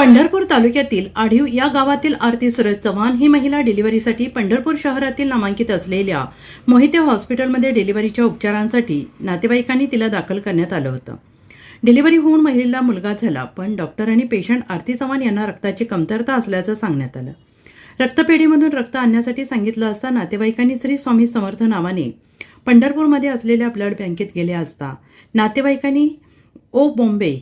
पंढरपूर तालुक्यातील आढीव या गावातील आरती सुरज चव्हाण ही महिला डिलिव्हरीसाठी पंढरपूर शहरातील नामांकित असलेल्या मोहिते हॉस्पिटलमध्ये डिलिव्हरीच्या उपचारांसाठी नातेवाईकांनी तिला दाखल करण्यात आलं होतं। डिलिव्हरी होऊन महिलेला मुलगा झाला, पण डॉक्टरांनी पेशंट आरती चव्हाण यांना रक्ताची कमतरता असल्याचं सांगण्यात आलं। रक्तपेढीमधून रक्त आणण्यासाठी सांगितलं असता नातेवाईकांनी श्री स्वामी समर्थ नावाने पंढरपूरमध्ये असलेल्या ब्लड बँकेत गेले असता नातेवाईकांनी ओ बॉम्बे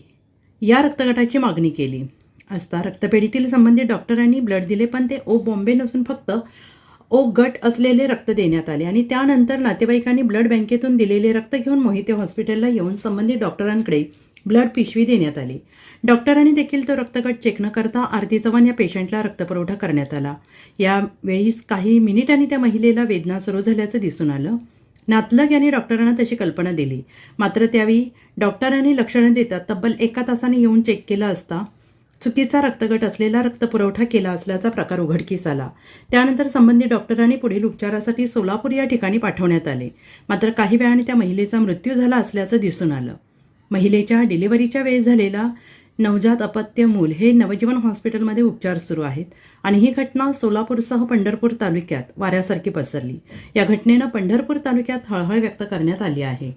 या रक्तगटाची मागणी केली असता रक्तपेढीतील संबंधित डॉक्टरांनी ब्लड दिले, पण ते ओ बॉम्बे नसून फक्त ओ गट असलेले रक्त देण्यात आले आणि त्यानंतर नातेवाईकांनी ब्लड बँकेतून दिलेले रक्त घेऊन मोहिते हॉस्पिटलला येऊन संबंधित डॉक्टरांकडे ब्लड पिशवी देण्यात आली। डॉक्टरांनी देखील तो रक्तगट चेक न करता आरती चव्हाण या पेशंटला रक्तपुरवठा करण्यात आला। यावेळी काही मिनिटांनी त्या महिलेला वेदना सुरू झाल्याचं दिसून आलं। नातलग यांनी डॉक्टरांना तशी कल्पना दिली, मात्र त्यावेळी डॉक्टरांनी लक्ष न देता तब्बल 1 तासाने येऊन चेक केलं असता चुकीचा रक्तगट असलेला रक्तपुरवठा केला असल्याचा प्रकार उघडकीस आला। त्यानंतर संबंधित डॉक्टरांनी पुढील उपचारासाठी सोलापूर या ठिकाणी पाठवण्यात आले, मात्र काही वेळाने त्या महिलेचा मृत्यू झाला असल्याचं दिसून आलं। महिलेच्या डिलिव्हरीच्या वेळी झालेला नवजात अपत्य मूल हे नवजीवन हॉस्पिटलमध्ये उपचार सुरू आहेत आणि ही घटना सोलापूरसह पंढरपूर तालुक्यात वाऱ्यासारखी पसरली। या घटनेनं पंढरपूर तालुक्यात हळहळ व्यक्त करण्यात आली आहे।